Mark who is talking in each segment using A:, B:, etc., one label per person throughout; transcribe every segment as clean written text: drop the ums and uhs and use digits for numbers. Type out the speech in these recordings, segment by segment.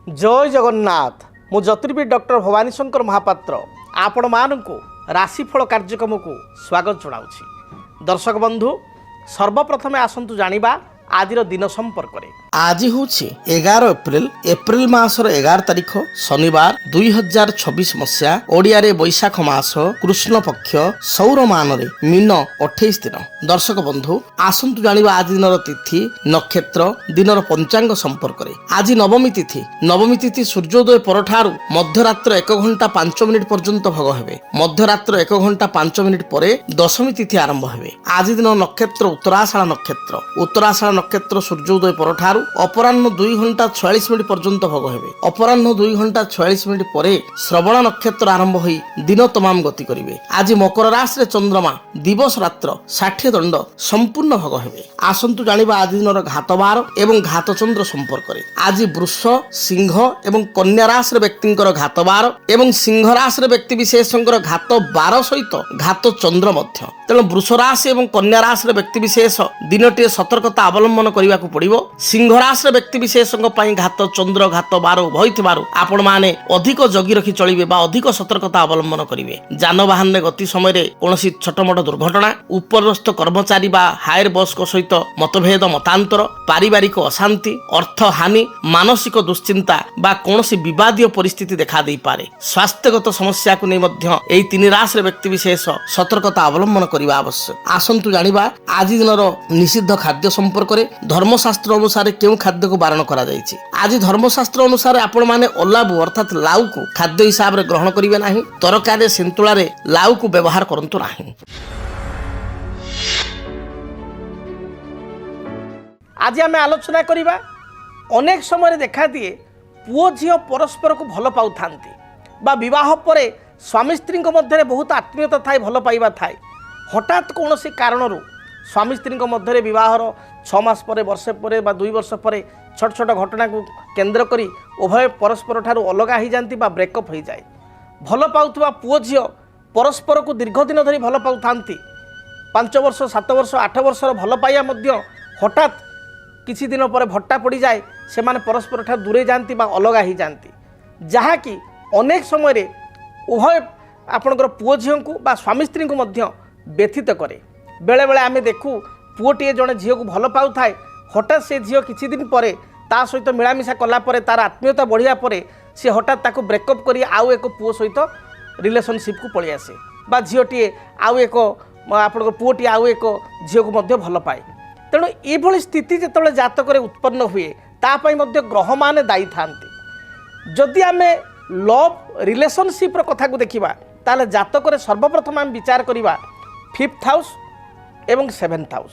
A: जय जगन्नाथ मु ज्योतिर्विद डॉक्टर भवानी शंकर महापात्र आपण मानू राशिफल कार्यक्रम को स्वागत जनाऊँगी। दर्शक बंधु सर्वप्रथमे आसतु जानिबा आजिर दिन संपर्क में। आज हूँ 11 एप्रिल मासर 11 तारिख शनिवार 2026 मसीहा ओडिया रे बैशाख मास कृष्ण पक्ष सौरमान रे मीन 28 दिन। दर्शक बंधु आसतु जानिबा आज दिनर तिथि नक्षत्र दिनर पंचांग संपर्क में। आज नवमी तिथि सूर्योदय परठारु मध्यरात्र 1 घंटा 5 मिनिट पर्यंत भोग हेबे। मध्यरात्र 1 घंटा 5 मिनिट परे दशमी तिथि आरंभ हेबे। आज दिन नक्षत्र उत्तराषाढ़ नक्षत्र सूर्योदय परठारु अपराह्न 2 घंटा 46 मिनिट पर्यंत भोग हेबे। अपराह्न 2 घंटा 46 मिनिट परे श्रवण नक्षत्र आरंभ होई दिन तमाम गति करिवे। आज मकर राशि रे चंद्रमा दिवस रात्र 60 दंड संपूर्ण भोग हेबे। आसंतु जानिबा आज दिनर घातबार एवं घातचंद्र संपर्क रे। आज वृष सिंह एवं कन्या राशि रे व्यक्तिंकर घातबार एवं सिंह राशि रे व्यक्ति विशेषंकर घात बार सहित घात चंद्र मध्य। तेणु वृष राशि एवं कन्या राशि रे व्यक्ति विशेष दिनटी सतर्कता अवलंबन करने पड़ो। सिंह राशि व्यक्ति विशेष घात चंद्र घात बार उभय थिबारु आपण माने अधिक जगी रखी चलिबे बा अधिक सतर्कता अवलंबन करिवे। जानवाहन गति समय कौनसी छोटमोट दुर्घटना उपरस्थ कर्मचारी बा हायर बॉस को सहित मतभेद मतांतर पारिवारिक अशांति अर्थ हानि मानसिक दुश्चिंता बा कौनसी विवादीय परिस्थिति देखा दे पारे। स्वास्थ्यगत समस्या को नहीं एई तीन राशि व्यक्ति विशेष सतर्कता अवलंबन करने आवश्यक। आसंतु जानिबा आज दिनर निषिद्ध खाद्य संपर्क में। धर्मशास्त्र अनुसार केउ खाद्य को बारण करा जायछि। आज धर्मशास्त्र अनुसार आपण माने ओलाबु अर्थात लाउ को खाद्य हिसाब रे ग्रहण करिवे नाही। तरकारी सिंतुला रे लाउ को व्यवहार करंतु नाही। आज आमे आलोचना करिबा अनेक समय देखा दिए पुओ झियो परस्पर को भल पाउ थांती बा विवाह परे स्वामी स्त्री मध्य बहुत आत्मीयता थाए भल पाइबा थाए। हठात कौनसी कारणरू स्वामी स्त्री मध्य विवाहर 6 मास पर वर्षे पर 2 वर्ष पर छोट छोट घटना को केंद्र करी उभय परस्पर ठारू अलगा हो जाती ब्रेकअप हो जाए। भल पाउथुवा पुओ झियो परस्पर को दीर्घ दिन धरी भल पाउ थांती। 5 वर्ष 7 वर्ष 8 वर्षर भल पाइया मध्य हठात किछि दिन पर भट्टा पड़ जाए। से माने परस्पर ठारू दूरे जाती अलगा हो जाती जहाँकि अनेक समय उभय आपणकर पुओ झियो को बा स्वामी स्त्री को मध्य व्यथित करे। बेले बेले आमे देखू पुओटे जड़े झील को भल पाउ थाए हठात से झील किछि दिन परे ता सहित मिलामिशा कला परे तार आत्मीयता बढ़िया परे से हठात ताको ब्रेकअप करी आउ एक पुओ सहित रिलेशनशिप को पलि आसे बा झीलटीए आउ एक आपन पुओटी आउ एक झील को मध्य भल पाए। तेणु ये स्थिति जिते जातक उत्पन्न हुए तापाई मध्य ग्रह माने दायी थांती। जदि आमे लव रिलेशनशिप कथा को देखिबा ताले जातक सर्वप्रथम आम विचार करिबा 5th हाउस एवं 7th हाउस।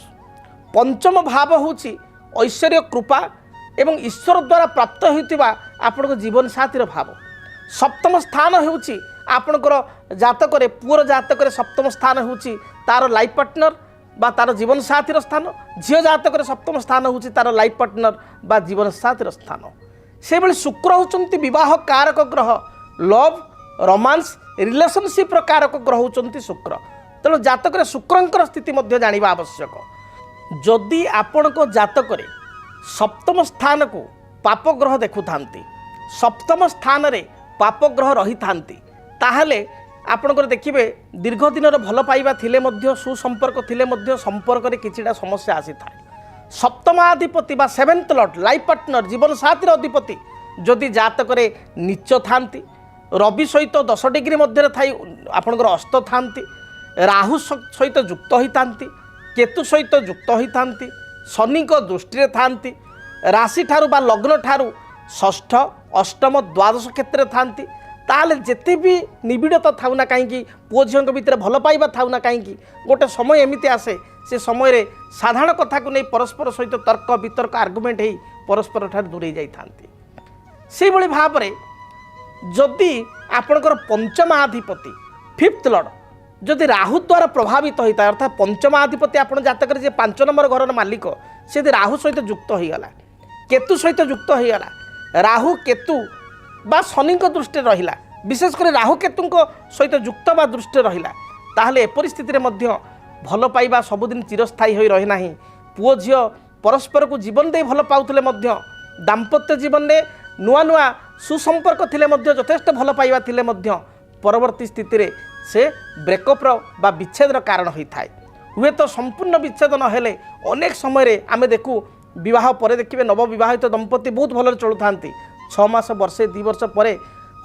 A: पंचम भाव होची ऐश्वर्य कृपा एवं ईश्वर द्वारा प्राप्त होइतिबा आपनको जीवन साथीर भाव। सप्तम स्थान होची आपणकर जातक पुअर जातक सप्तम स्थान होची तार लाइफ पार्टनर बा तार जीवन साथीर स्थान। झियो जातक सप्तम स्थान होची तार लाइफ पार्टनर बा जीवन साथीर स्थान। से भली शुक्र होचंती विवाह कारक ग्रह लव रोमांस रिलेशनशिप कारक ग्रह होचंती शुक्र। तेणु जातक शुक्रंकर स्थिति मध्य जानिबा आवश्यक। जदि आपण को जातक सप्तम स्थान को पाप ग्रह देखु थांती सप्तम स्थान रे पाप ग्रह रही थांती ताहले आपणकर देखिबे दीर्घ दिन भल पाइबा थिले मध्य सुसंपर्क थिले मध्य संपर्क रे किछिटा समस्या आसी थाए। सप्तमाधिपति बा 7th लॉर्ड लाइफ पार्टनर जीवन साथीर अधिपति जदि जातक नीच थांती रवि सहित 10 डिग्री मध्य थाई आपणकर अस्त थांती राहु सहित युक्त होता केतु सहित युक्त होता शनि को दृष्टि थांती राशि ठारू बा लग्न ठारू षष्ठ अष्टम द्वादश क्षेत्र थांती ताले जेते भी निबिड़ता थाउ ना कहीं पुओ झील भितर भल पाइबा थाउ ना कहीं गोटे समय एमती आसे से समय रे साधारण कथा को नहीं परस्पर सहित तर्क वितर्क आर्गुमेंट हो परस्पर ठार दूरे जाती। से भली भाव में जदि आपणकर पंचमाधिपति 5th लॉर्ड जदि राहु द्वारा प्रभावित होता है अर्थात पंचमाधिपति आप जातक जे 5 नंबर घर मालिक से राहु सहित युक्त होगला केतु सहित युक्त होगला राहु केतु बा शनि दृष्टि रहिला विशेषकर राहु केतु सहित युक्त बा दृष्टि रहिला ताहले परिस्थिति भल पाइबा सबुदिन चिरस्थायी हो रहे नाही। पुओ झियो परस्पर को जीवन दे भल पाउतले मध्य दाम्पत्य जीवन में नुआ नुआ सुसंपर्क थिले मध्य यथेष्ट भल पाइबा थिले मध्य परवर्ती स्थिति रे से ब्रेकअप्र बा विच्छेदर कारण होता है। हुए तो संपूर्ण विच्छेद नहेले अनेक समय आम देखू विवाह पर देखिए नवविवाहित दंपति बहुत भल चलु था 6 मास वर्षे 2 वर्ष पर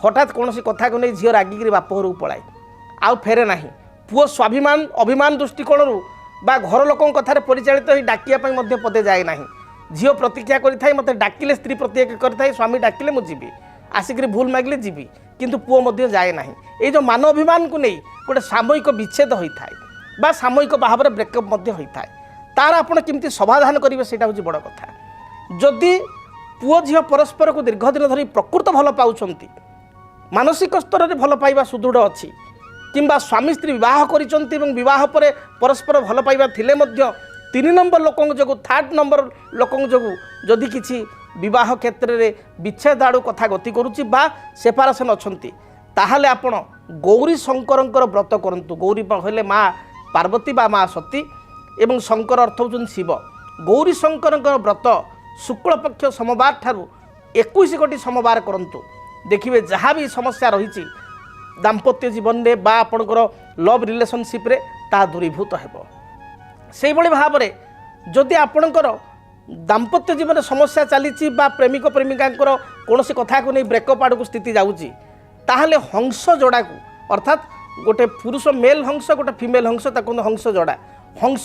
A: हठात कौन कथा को नहीं झील रागिकी बाप घर पलाए आउ फेरे ना पुओ स्वाभिमान अभिमान दृष्टिकोण बा घर लोक कथार परिचालित हो डाकिया पदे जाए ना झील प्रतीक्षा करें मत डाकिले स्त्री प्रतीक्षा करें स्वामी डाकिले मुझे आसिक भूल मागिले जीवी किंतु पुओ मध्य जाए ना ये जो मान अभिमान को नहीं गोटे सामयिक विच्छेद होता है बा सामयिक भाव में ब्रेकअप होता है तार आपण केमती समाधान करेंगे सेटा हूँ बड़ कथा। जदि पुओ झील परस्पर को दीर्घ दिन धरी प्रकृत भल पाउछंती मानसिक स्तर में भल पाइबा सुदृढ़ अच्छी किंबा स्वामी स्त्री विवाह करिसंती एवं विवाह पर परस्पर भल पाइबा थिले मध्य 3 नंबर लोकों जो 3rd नंबर लोकों जो जदि किछि विवाह क्षेत्र में विच्छेद आड़ू कथा गति करुच्ची बा सेपारेसन अच्छी ताहले आपण गौरी शंकर व्रत करंतु। गौरी हेले माँ पार्वती बा माँ सती एवं शंकर अर्थ होउछन शिव। गौरी शंकर व्रत शुक्ल पक्ष सोमवार ठारू 21 गोटी सोमवार करंतु देखिए जहाँ भी समस्या रही दाम्पत्य जीवन में बा आपणकर लव रिलेशनशिप रे ता दूरीभूत हेबो। से भाव में जदि आपणकर दाम्पत्य जीवन समस्या चली बा प्रेमिक प्रेमिका कौन कथा को नहीं ब्रेकअप आड़ को स्थिति जाऊँगी ताहले हंस जोड़ा को अर्थात गोटे पुरुष मेल हंस गोटे फीमेल हंस ताको हंस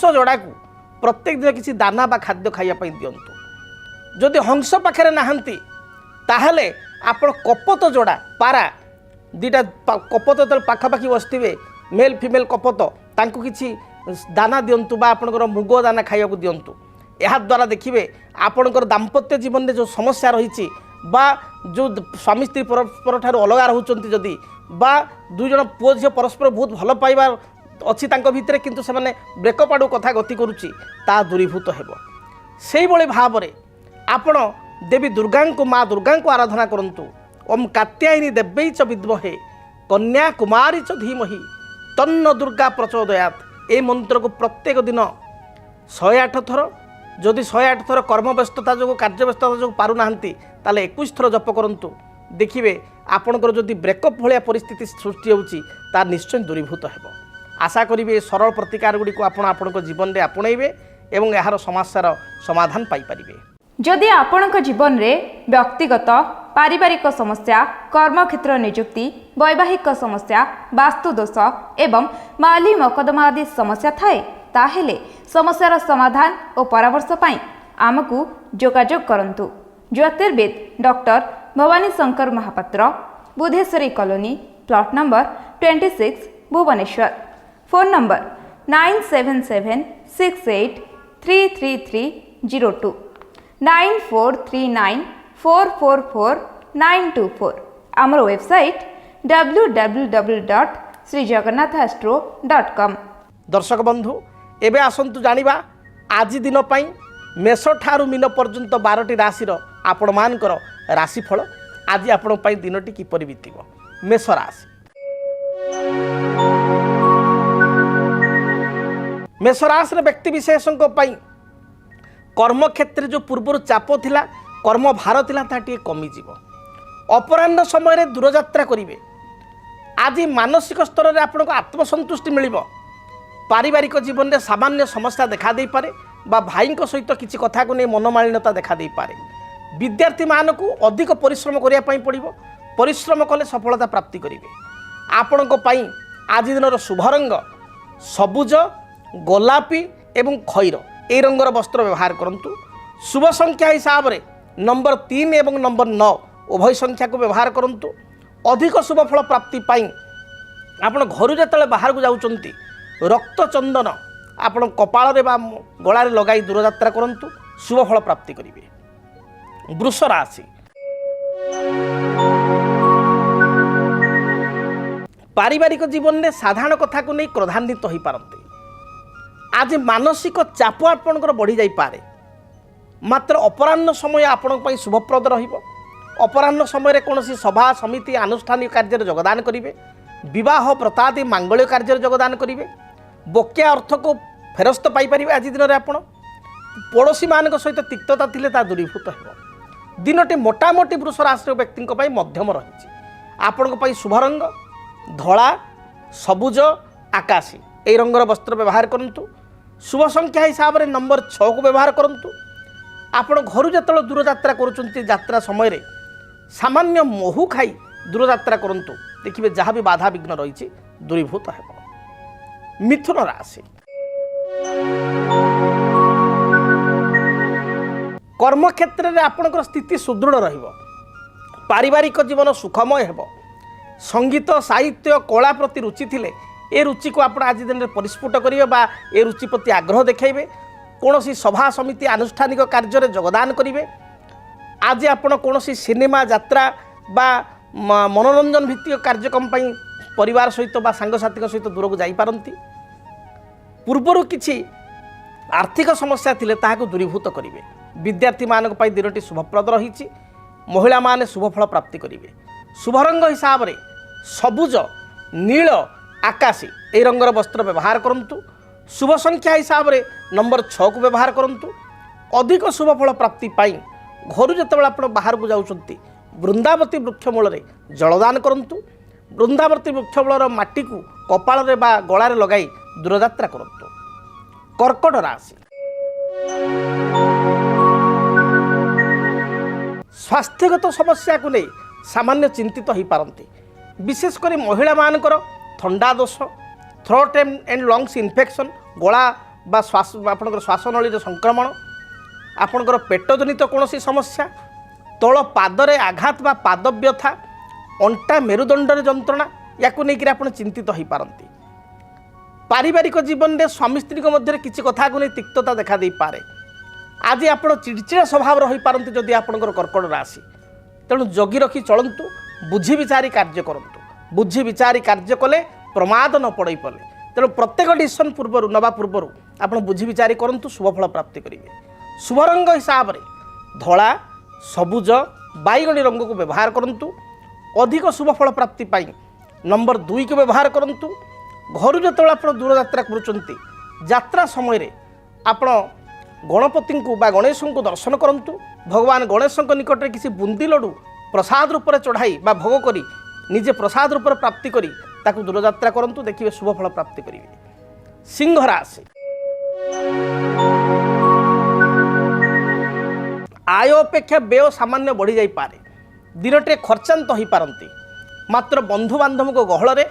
A: जोड़ा को प्रत्येक दिन किसी दाना बा खाद्य खाइबा दिंतु। जदि हंस पाखे नहांती ताहले आपण कपत जोड़ा पारा 2टा कपत जो पाखापाखि बसवे मेल फीमेल कपत तांको किसी दाना दिंतु बा आपणकर मुग दाना खाइबा दिंतु। यह द्वारा देखिए आपणकर दाम्पत्य जीवन में जो समस्या रही बा जो स्वामी स्त्री परस्पर ठारू अलग रोचंती जदि बा 2 जन पुओ झील परस्पर बहुत भल पाइबा अच्छी भितर किंतु से माने ब्रेकअप आड़ू कथा गति करुच्ची ता दूरीभूत हेबो। से भाव में आपण देवी दुर्गा को माँ दुर्गा को आराधना करंतु। ओम कात्यायनी देव्यै च विद्महे कन्या कुमारी च धीमहि तन्न दुर्गा प्रचोदयात्। ए मंत्र को प्रत्येक दिन 108 थर जदि 108 थर कर्म व्यस्तता जो कार्य व्यस्तता जो पारु नाहंती ताले 21 थर जप करंतु। देखिए आपणकर जदि ब्रेकअप भाया परिस्थिति सृष्टि होउची ता निश्चय दूरीभूत हेबो। आशा करिवे सरल प्रतिकार गुडी को आपण जीवन में आपणैबे एवं यार समस्यार समाधान पाई परिबे।
B: जदि आपणक जीवन में व्यक्तिगत पारिवारिक समस्या कर्मक्षेत्र नियुक्ति वैवाहिक समस्या वास्तु दोष एवं माली मकदमा आदि समस्या थाए ताहेले समस्यार समाधान और परामर्श पाई आमको जोगाजोग करंतु। ज्योतिर्विद doctor Bhabani Shankar Mahapatra Budheswari colony plot number 26 Bhubaneswar. Phone number 9776833302 9439444924। आमर वेबसाइट www.srijagannathastro.com।
A: दर्शक बंधु एबे आसंतु जानिबा आज दिन पाई मेष ठारू मीन पर्यंत 12टी राशिर आपण मानकर राशिफल। आज आपण पाई दिनटी किपरि बीतिबो। मेष राशि मेष राशि व्यक्ति विशेषों कर्म क्षेत्र जो पूर्व चाप थिला कर्म भार थिला ता कमिजिव। अपराह्न समय दूरयात्रा करेंगे। आज मानसिक स्तर में आपको आत्मसंतुष्टि मिल। पारिवारिक जीवन में सामान्य समस्या देखा दे पारे बा भाई सहित किसी कथा को नहीं मनमालिन्यता देखा दे पारे। विद्यार्थी मान को अधिक परिश्रम करने पड़ो। परिश्रम कले सफलता प्राप्ति करेंगे। आपण आज दिन शुभ रंग सबुज गोलापी एवं खैर ए रंगर वस्त्र व्यवहार करंतु। शुभ संख्या हिसाब से नंबर 3 एवं नंबर 9 उभय संख्या को व्यवहार करंतु। अधिक शुभ फल प्राप्ति पाई आपण घर जो बाहर को जाउचंती रक्त चंदन आपण कपाल रे बा गला रे लगाई दूरयात्रा करंतु। शुभ फल प्राप्ति करिवे। वृष राशि पारिवारिक जीवन में साधारण कथा को नहीं क्रोधान्वित हो पारते। आज मानसिक चाप आपणकर बढ़ी जाई पारे। मात्र अपराह्न समय आपण शुभप्रद रहिबो। अपराह्न समय कौन सभा समिति आनुष्ठानिक कार्य योगदान करेंगे। विवाह व्रतादि मांगल्य कार्य योगदान करेंगे। बकेया अर्थ को फेरस्त पाइपर आज दिन में आप पड़ोशी मान सहित तिक्तता थिले ता दूरीभूत हो। दिनटी मोटामोटी वृष राशि व्यक्ति मध्यम रही। आपण शुभ रंग धला सबुज आकाशी ए रंगर वस्त्र व्यवहार करूँ। शुभ संख्या हिसाब से नंबर 6 को व्यवहार करूँ। आपण घर जो दूर यात्रा करा समय रे सामान्य महू खाई दूर यात्रा करूँ। देखिए जहाँ भी बाधा विघ्न रही दूरीभूत है। मिथुन राशि कर्म क्षेत्र में आपणकर स्थिति सुदृढ़ रहिबो। पारिवारिक जीवन सुखमय हेबो। संगीत साहित्य कला प्रति रुचि थिले ए रुचि को आप आज दिन में परिस्फुट करेंगे बा ए रुचि प्रति आग्रह देखेबे। कौन सभा समिति आनुष्ठानिक कार्य में योगदान करेंगे। आज आपण कौन सिनेमा यात्रा बा मनोरंजन भित्तिक कार्यक्रम परिवार सहित बा सांगसाथी सहित दूर को जापारती। पूर्वर किछि आर्थिक समस्या थिले ताहाको दूरीभूत करेंगे। विद्यार्थी मानक पई दिनटी शुभप्रद रही। महिला माने शुभफल प्राप्ति करेंगे। शुभ रंग हिसाब से सबुज नील आकाशी ए रंगर वस्त्र व्यवहार करूँ। शुभ संख्या हिसाब से नंबर 6 को व्यवहार करूँ। अधिक शुभफल प्राप्ति पाई घर जो आप बाहर को जाउछंती वृंदावती वृक्षमूल जलदान करूँ। वृंदावती वृक्षमूलर माटी को कपाल बा गलार लगाई दूरयात्रा करूँ। कर्कट राशि स्वास्थ्यगत समस्या को नहीं सामान्य चिंतित हो पारती। विशेषकर महिला मानकर थंडा दोष थ्रोट एंड लंग्स इन्फेक्शन गला बा श्वास आपंकर श्वासनली संक्रमण आपंकर पेटजनित कौन समस्या तल पादरे आघात बा पाद व्यथा अंटा मेरुदंडर जंत्रणा या नहीं आप चिंतित हो पारती। पारिवारिक जीवन में स्वामी स्त्री मध्य किसी कथा को नहीं तिक्तता देखा दे पारे। आज आप चिड़चिड़ा स्वभाव रही पारती जदि आपंकर कर्कट राशि। तेणु जगी रखी चलतु बुझी विचारी कार्य करूँ। बुझी विचारी कार्य कले प्रमाद न पड़े पड़े। तेणु प्रत्येक डिसीजन पूर्व नवा पूर्व आप बुझी विचारी करूँ शुभफल प्राप्ति करेंगे। शुभ रंग हिसाब से धला सबुज बैगणी रंग को व्यवहार करूँ। अधिक शुभफल प्राप्ति पाई नंबर 2 को व्यवहार करूँ। घर जो आप दूर यात्रा करुँच यात्रा समय आप गणपति को बा गणेश को दर्शन करूँ। भगवान गणेश निकट में किसी बुंदी लड्डू प्रसाद रूप में चढ़ाई बा भोग करी निजे प्रसाद रूप में प्राप्ति करी ताकू दूर यात्रा करूँ। देखिए शुभफल प्राप्ति करेंगे। सिंह राशि आय अपेक्षा व्यय सामान्य बढ़ी जाई पारे। दिनटे खर्चांत हो पारती। मात्र बंधु बांधव गहल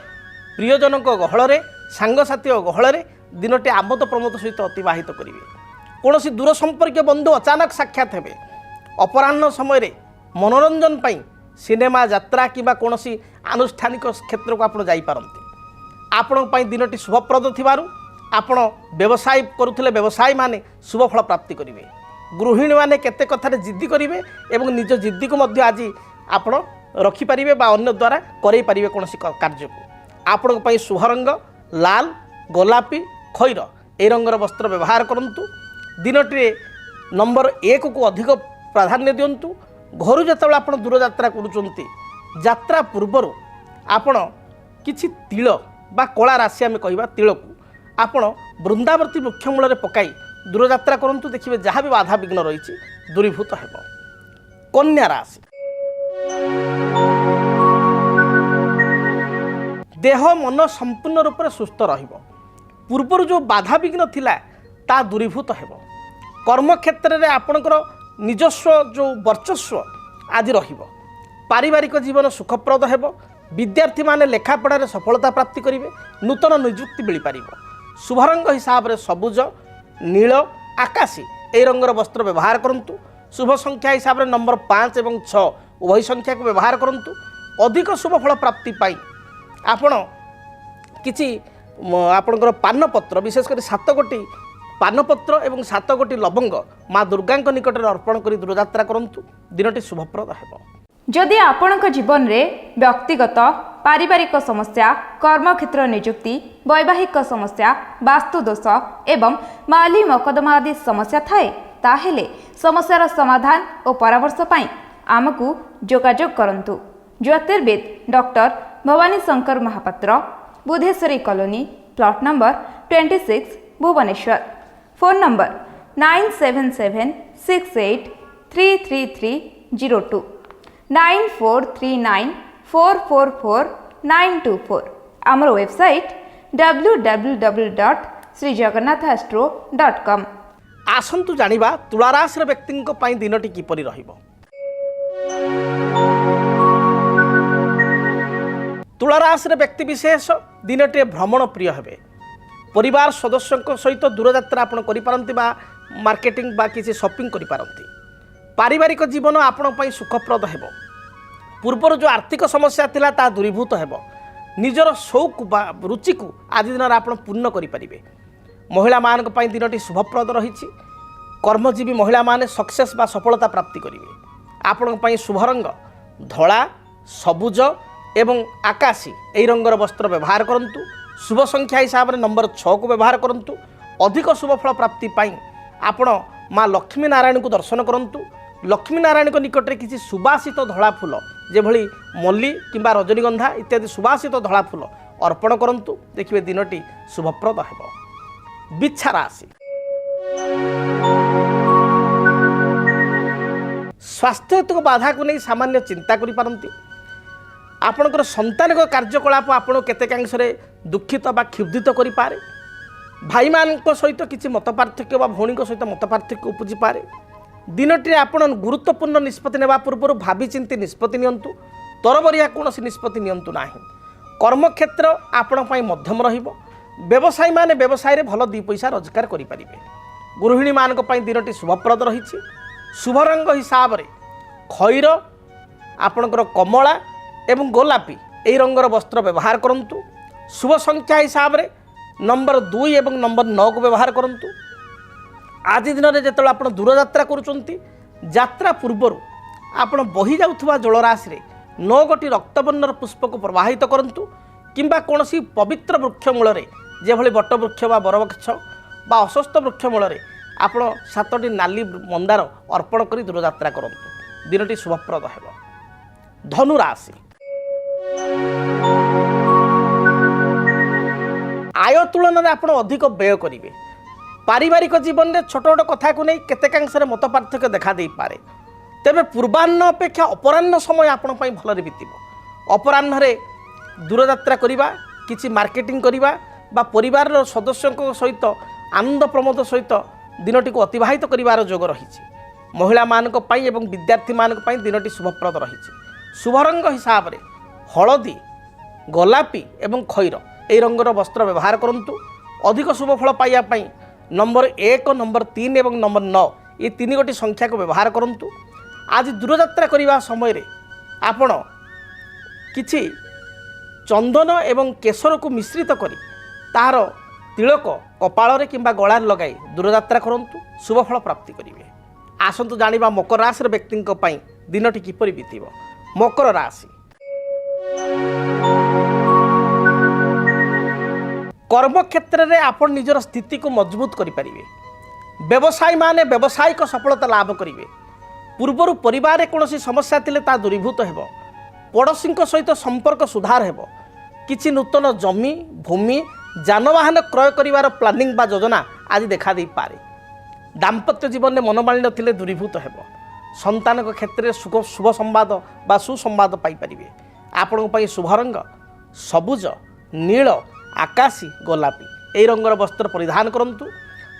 A: प्रियजन गहल सांगसाथी गहल दिनटे आमोद प्रमोद सहित अतिबाहित करेंगे। कौन दूर संपर्क बंधु अचानक साक्षात हेबे। अपराह्न समय रे मनोरंजन पाई सिनेमा यात्रा किबा कौन आनुष्ठानिक क्षेत्र को आप जापारती। आपण दिनटी शुभप्रद थिबारु आपण व्यवसाय करुथिले व्यवसायी माने शुभफल प्राप्ति करेंगे। गृहिणी माने केते कथारे जिद्दी करेंगे एवं निज जिद्दी को मध्य आज आपण रखिपारे बा अन्य द्वारा करई पारिबे कौन कार्य को। आपण शुभ रंग लाल गोलापी खैर ए रंगर वस्त्र व्यवहार करूँ। दिनटी नंबर 1 को अधिक प्राधान्य दिंतु। घर जो आप दूर यात्रा करुँच यात्रा पूर्वर आपण किछि तिल बा कला राशि आम कह तिल को आपण वृंदावती वृक्षमूल पकाई दूर यात्रा करूँ। देखिए जहाँ भी बाधा विघ्न रही दूरीभूत है। कन्या राशि देह मन संपूर्ण रूप से सुस्थ रहिबो। पूर्वर जो बाधा विघ्न थिला ता दूरीभूत हेबो। कर्म क्षेत्र में आपणकर निजस्व जो वर्चस्व आज रहिबो। पारिवारिक जीवन सुखप्रद हेबो। विद्यार्थी माने लेखापढ़ार सफलता प्राप्ति करेंगे। नूतन निजुक्ति मिल पार। शुभ रंग हिसाब से सबुज नील आकाशी ए रंगर वस्त्र व्यवहार करूँ। शुभ संख्या हिसाब से नंबर 5 और 6 उभय संख्या को व्यवहार करूँ। अधिक शुभफल प्राप्ति पाई आपण किछि आपणकर पानपत्र विशेषकर 7 गोटी पानपत्र और 7 गोटी लवंग माँ दुर्गा निकट में अर्पण कर दूरयात्रा करूँ। दिनटी शुभप्रद हेबो।
B: जदि आपणक जीवन में व्यक्तिगत पारिवारिक समस्या कर्मक्षेत्र नियुक्ति वैवाहिक समस्या वास्तुदोष एवं माली मकदमा आदि समस्या थाए ताहेले समस्यार समाधान और परामर्श पाई आमकु जोगाजोग करंतु। ज्योतिर्विद doctor Bhabani Shankar Mahapatra Budheswari colony plot number 26 Bhubaneswar. Phone number 977688 9439443924 9439444924 आमर वेबसाइट www.srijagannathastro.com।
A: आसंतु जानिबा तुला राशि व्यक्ति दिनटी किपरि रहिबो। तुला राशि व्यक्ति विशेष दिनटी भ्रमण प्रिय हेबे। परिवार सदस्यों सहित दूरयात्रा आपण करिपारंती बा मार्केटिंग बा किसी शॉपिंग करिपारंती। पारिवारिक जीवन आपण पई सुखप्रद हेबो। पूर्वर जो आर्थिक समस्या थिला ता दूरीभूत हेबो। निजर शौक बा रुचि को आज दिन आपण पूर्ण करिपारिबे। महिला मानक पई दिनटी शुभप्रद रहिछि। कर्मजीवी महिला माने सक्सेस बा सफलता प्राप्ति करिवे। आपण पई शुभ रंग धला सबुज एवं आकाशी एई रंगर वस्त्र व्यवहार करंतु। शुभ संख्या हिसाब से नंबर 6 को व्यवहार करंतु। अधिक शुभ फल प्राप्ति पाई आपण माँ लक्ष्मी नारायण को दर्शन करंतु। लक्ष्मी नारायण को निकट में किसी सुबासित धला फूल जेभली मल्ली किंबा रजनीगंधा इत्यादि सुबासित धला फूल अर्पण करंतु। देखिए दिनटी शुभप्रद हेबो। बिच्छा राशि स्वास्थ्य बाधा को नहीं सामान्य चिंता करि पारंती। आपणकर संतानिक कार्यकलाप आपण केतेकांशरे दुखित बा क्षुब्धित करि पारे। भाई मान सहित किसी मत पार्थक्य बा भौणी सहित मत पार्थक्य उपजी पारे। दिनटी आपण गुरुत्वपूर्ण निष्पत्ति नेबा पूर्व भावी चिंती निष्पत्ति नियंतु। तरबरिया कौन निष्पत्ति नियंतु नाही। कर्मक्षेत्र आपण पई मध्यम रहिबो। व्यवसायी माने व्यवसाय रे भल 2 पैसा रोजगार करि परिबे। गृहिणी मानक पई दिनटी शुभप्रद रहिछि। शुभ रंग हिसाब रे खैर आपणकर कमला एवं गोलापी एई रंगर वस्त्र व्यवहार करंतु। शुभ संख्या हिसाब रे नंबर 2 एवं नंबर 9 को व्यवहार करंतु। आज दिन में जो आप दूर यात्रा करुँच यात्रा पूर्वर आपण बही जाउथुबा जलराशि रे 9 गोटी रक्तवर्णर पुष्प को प्रवाहित करंतु। किंबा कौन पवित्र वृक्ष मूल जेभली बट वृक्ष बा बरवृक्ष बा अश्वत्थ वृक्ष मूल आपण 7टी नाली मंदार अर्पण कर दूर यात्रा करंतु। दिनटी शुभप्रद हेबो। धनु राशि आय तुलन में आप अधिक व्यय करेंगे। पारिवारिक जीवन में छोट छोट कथा को नहीं केतेकांशरे मत पार्थक्य देखा दे पारे। तेबे पूर्वाह्न अपेक्षा अपराह्न समय आपण पई भलरे बीतिबो। अपराह्न दूर यात्रा करिबा किछि मार्केटिंग करिबा बा परिवार सदस्यों सहित आनंद प्रमोद सहित दिनटी को अतिबाहित करिवार योग रहिछि। महिला मानक पई एवं विद्यार्थी मानक पई दिनटी शुभप्रद रहिछि। शुभ रंग हिसाब रे हलदी गोलापी एवं खैर एई रंगर वस्त्र व्यवहार करंतु। अधिक शुभ फल पाइबा पई नंबर 1 नंबर 3 एवं नंबर 9 ये 3 गोटी संख्या को व्यवहार करंतु। आज दूर यात्रा करिबा समय रे आपण किछि चंदन एवं केसर को मिश्रित करी तार तिलक कपाल रे किंबा गळार लगाई दूर यात्रा करंतु। शुभ फल प्राप्ति करिवे। आसंतु जानिबा मकर राशि व्यक्ति पई दिनटी किपरि बीतिबो। मकर राशि कर्मक्षेत्र में आपण निजर स्थिति को मजबूत करें। व्यवसायी माने व्यावसायिक सफलता लाभ करेंगे। पूर्वर परिवार कौन समस्या थिले ता दूरीभूत हेबो। पड़ोशी सहित संपर्क सुधार हेबो। किछि नूतन जमी भूमि जानवाहन क्रय करिवार प्लानिंग बा योजना आज देखा दे पारे। दाम्पत्य जीवन में मनोमालिन्य थिले दूरीभूत हेबो। संतान क्षेत्र में शुभ संवाद बा सुसंवाद पाई परिबे। आपण पई शुभ रंग सबुज नील आकाशी गोलापी एई रंगर वस्त्र परिधान करंतु।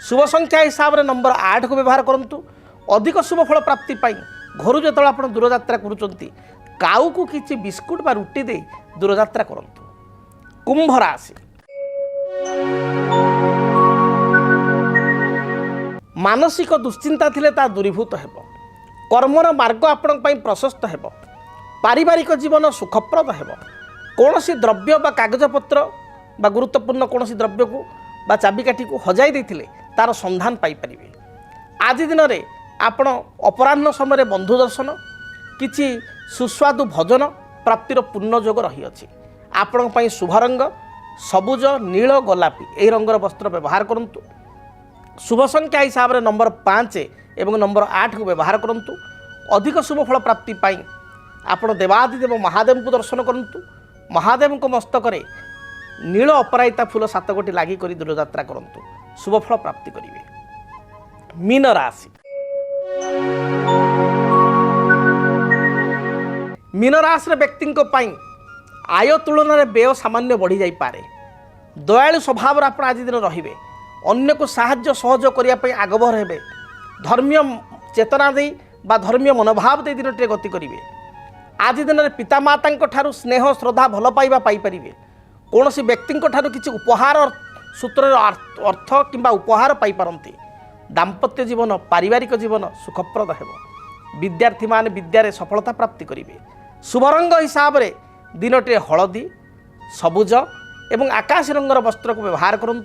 A: शुभ संख्या हिसाब से नंबर 8 को व्यवहार करंतु। अधिक शुभ फल प्राप्ति पाई घर जो आप दूर यात्रा करुँच काऊ को किसी बिस्कुट बा रुटी दे दूर यात्रा करंतु। कुंभ राशि मानसिक दुश्चिंता थिले ता दूरीभूत हेबो। कर्मर मार्ग आपण पई प्रशस्त हेबो। पारिवारिक जीवन सुखप्रद हेबो। कौनसी द्रव्य बा कागजपत्र बा गुरुत्वपूर्ण कौनसी द्रव्य को बा चाबिकाठी को हजाई देथिले तार संधान पाई परिबे। आज दिन में आपण अपराह्न समय बंधु दर्शन किछि सुस्वादु भोजन प्राप्तिर पूर्ण योग रही अछि। आपण पई शुभ रंग सबुज नील गोलापी एई रंगर वस्त्र व्यवहार करंतु। शुभ संख्या हिसाब से नंबर 5 एवं नंबर 8 को व्यवहार करंतु। अधिक शुभ फल प्राप्ति पाई आपण देवादिदेव महादेव को दर्शन करंतु। महादेव को मस्तक नील अपराजिता फूल 7 गोटी लागी करी दूर यात्रा करंतु। शुभ फल प्राप्ति करिवे। मीन राशि मीन राशि व्यक्ति आय तुलन में व्यय सामान्य बढ़ी जापे। दयालु स्वभाव आप आज दिन रे अन्न को साहाय्य सहयोग करने आगभर हे। धर्मीय चेतना दे बा धर्मीय मनोभाव दे दिन टे गति करेंगे। आज दिन में पितामाता ठारू स्नेह श्रद्धा भल पाइबा पाइपर। कौन सी व्यक्ति ठारू किसी उपहार सूत्र अर्थ किंबा उपहार पाइपारती। दाम्पत्य जीवन पारिवारिक जीवन सुखप्रद हो। विद्यार्थी मान विद्यारे सफलता प्राप्ति करेंगे। शुभ रंग हिसाब से दिनटे हलदी सबुज एवं आकाश रंगर वस्त्र को व्यवहार करूँ।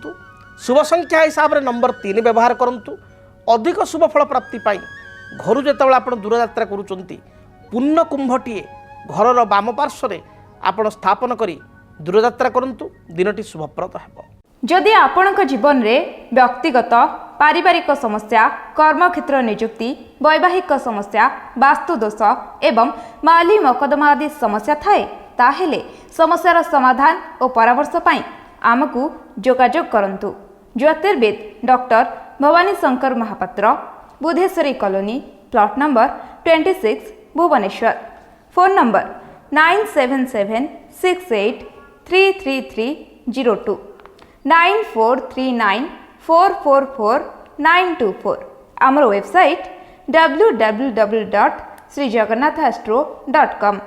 A: शुभ संख्या हिसाब से नंबर 3 व्यवहार करूँ। अधिक शुभ फल प्राप्ति पाई घर जो आप दूरयात्रा करुँच पुण्य कुंभटीए घर बाम पार्श्व आप स्थापन करी दूरयात्रा करूँ। दिनटी शुभप्रद हो।
B: जदि आपणक जीवन में व्यक्तिगत पारिवारिक समस्या कर्मक्षेत्र नियुक्ति वैवाहिक समस्या वास्तुदोष एवं माली मकदमा आदि समस्या थाए ताहेले समस्यार समाधान और परामर्श पाई आमको जोगाजोग करंतु। ज्योतिर्विद doctor Bhabani Shankar Mahapatra, Budheswari colony, plot number 26, Bhubaneswar. Phone number 9776833302 9439444924। आमर वेबसाइट www.srijagannathastro.com।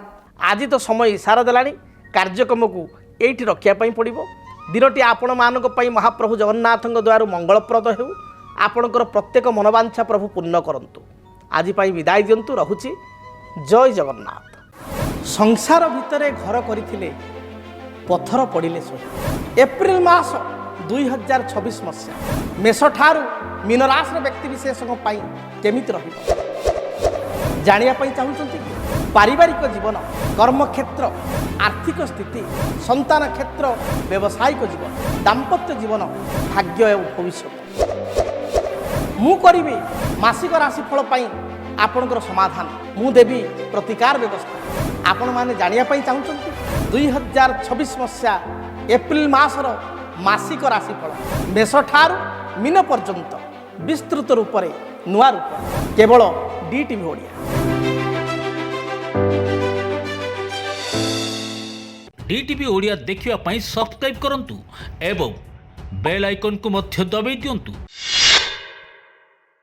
A: आज तो समय इशारा देलानी कार्यक्रम को एठी रखिया पड़ो। दिनटी आपण मानक महाप्रभु जगन्नाथ द्वारा मंगलप्रद हो। आपणकर प्रत्येक मनोवांछा प्रभु पूर्ण करंतु। आज विदाय दिंतु। रहुछि जय जगन्नाथ। संसार भितरे घर करथिले पत्थर पड़िले सोही। एप्रिल मास 2026 मसीहा मेष ठारू मीन राशि व्यक्ति विशेष केमिति रहिबो जानिया चाहूँगी। पारिवारिक जीवन कर्मक्षेत्र आर्थिक स्थिति संतान क्षेत्र व्यावसायिक जीवन दाम्पत्य जीवन भाग्य एवं भविष्य मु करी मासिक राशिफल आपणकर समाधान मु देवी प्रतिकार व्यवस्था आपण मैंने जानिया चाहूँगी। 2026 मसीहा एप्रिल मासर मासिक राशिफल मेष ठारू मीन पर्यंत विस्तृत रूप से नुआ रूप केवल DTV ओडिया।
C: DTV ओडिया देखिवा पई सब्सक्राइब करंतु एवं बेल आइकन को मध्य दबाई दियंतु।